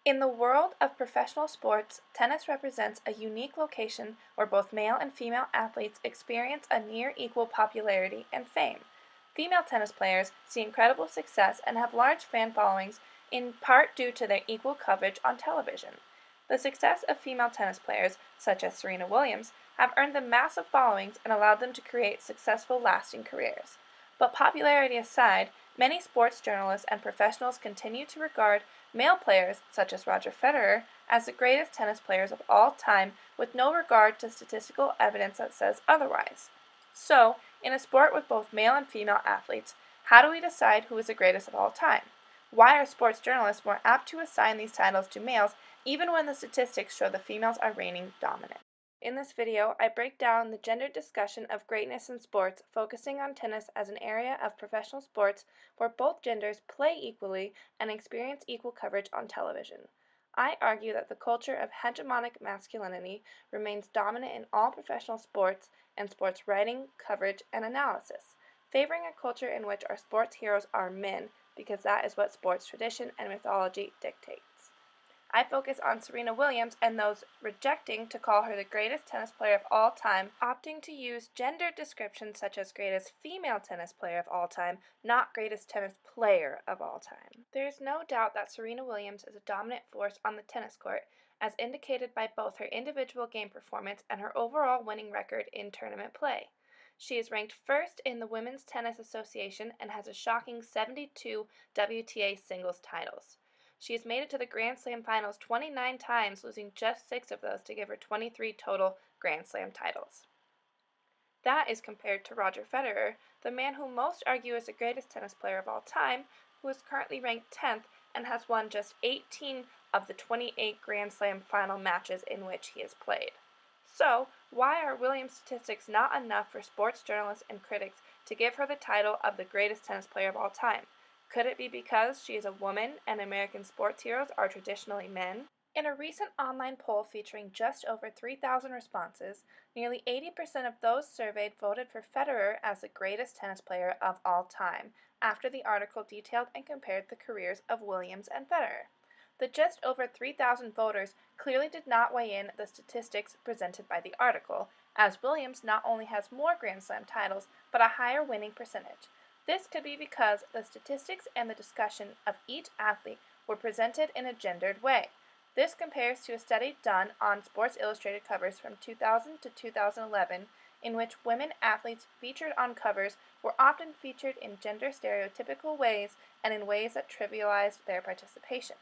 In the world of professional sports, tennis represents a unique location where both male and female athletes experience a near equal popularity and fame. Female tennis players see incredible success and have large fan followings in part due to their equal coverage on television. The success of female tennis players, such as Serena Williams, have earned them massive followings and allowed them to create successful, lasting careers. But popularity aside, many sports journalists and professionals continue to regard male players, such as Roger Federer, as the greatest tennis players of all time with no regard to statistical evidence that says otherwise. So, in a sport with both male and female athletes, how do we decide who is the greatest of all time? Why are sports journalists more apt to assign these titles to males even when the statistics show the females are reigning dominant? In this video, I break down the gendered discussion of greatness in sports, focusing on tennis as an area of professional sports where both genders play equally and experience equal coverage on television. I argue that the culture of hegemonic masculinity remains dominant in all professional sports and sports writing, coverage, and analysis, favoring a culture in which our sports heroes are men because that is what sports tradition and mythology dictates. I focus on Serena Williams and those rejecting to call her the greatest tennis player of all time, opting to use gendered descriptions such as greatest female tennis player of all time, not greatest tennis player of all time. There is no doubt that Serena Williams is a dominant force on the tennis court, as indicated by both her individual game performance and her overall winning record in tournament play. She is ranked first in the Women's Tennis Association and has a shocking 72 WTA singles titles. She has made it to the Grand Slam finals 29 times, losing just 6 of those to give her 23 total Grand Slam titles. That is compared to Roger Federer, the man who most argue is the greatest tennis player of all time, who is currently ranked 10th and has won just 18 of the 28 Grand Slam final matches in which he has played. So, why are Williams' statistics not enough for sports journalists and critics to give her the title of the greatest tennis player of all time? Could it be because she is a woman and American sports heroes are traditionally men? In a recent online poll featuring just over 3,000 responses, nearly 80% of those surveyed voted for Federer as the greatest tennis player of all time, after the article detailed and compared the careers of Williams and Federer. The just over 3,000 voters clearly did not weigh in the statistics presented by the article, as Williams not only has more Grand Slam titles, but a higher winning percentage. This could be because the statistics and the discussion of each athlete were presented in a gendered way. This compares to a study done on Sports Illustrated covers from 2000 to 2011, in which women athletes featured on covers were often featured in gender stereotypical ways and in ways that trivialized their participation.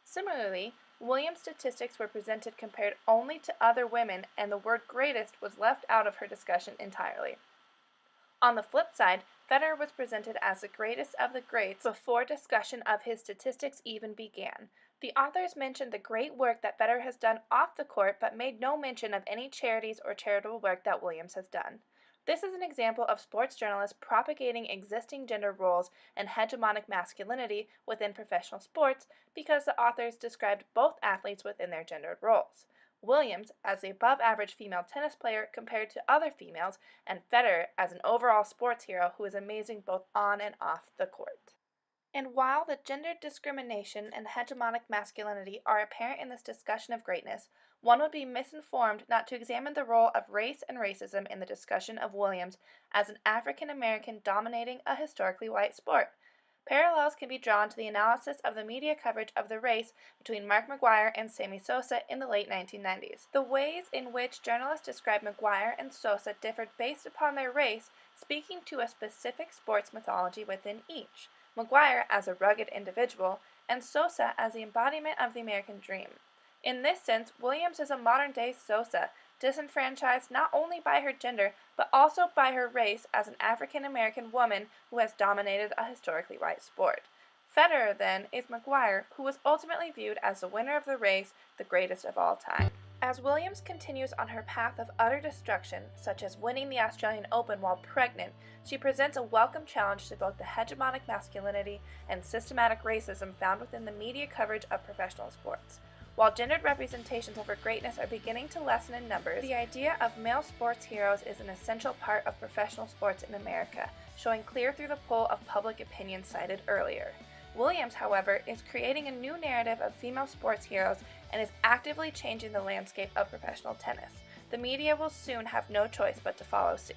Similarly, Williams' statistics were presented compared only to other women, and the word greatest was left out of her discussion entirely. On the flip side, Federer was presented as the greatest of the greats before discussion of his statistics even began. The authors mentioned the great work that Federer has done off the court, but made no mention of any charities or charitable work that Williams has done. This is an example of sports journalists propagating existing gender roles and hegemonic masculinity within professional sports because the authors described both athletes within their gendered roles. Williams as the above-average female tennis player compared to other females, and Federer as an overall sports hero who is amazing both on and off the court. And while the gender discrimination and hegemonic masculinity are apparent in this discussion of greatness, one would be misinformed not to examine the role of race and racism in the discussion of Williams as an African American dominating a historically white sport. Parallels can be drawn to the analysis of the media coverage of the race between Mark McGwire and Sammy Sosa in the late 1990s. The ways in which journalists describe McGwire and Sosa differed based upon their race, speaking to a specific sports mythology within each. McGwire as a rugged individual, and Sosa as the embodiment of the American dream. In this sense, Williams is a modern-day Sosa, disenfranchised not only by her gender, but also by her race as an African-American woman who has dominated a historically white sport. Federer, then, is McGwire, who was ultimately viewed as the winner of the race, the greatest of all time. As Williams continues on her path of utter destruction, such as winning the Australian Open while pregnant, she presents a welcome challenge to both the hegemonic masculinity and systematic racism found within the media coverage of professional sports. While gendered representations of her greatness are beginning to lessen in numbers, the idea of male sports heroes is an essential part of professional sports in America, showing clear through the poll of public opinion cited earlier. Williams, however, is creating a new narrative of female sports heroes and is actively changing the landscape of professional tennis. The media will soon have no choice but to follow suit.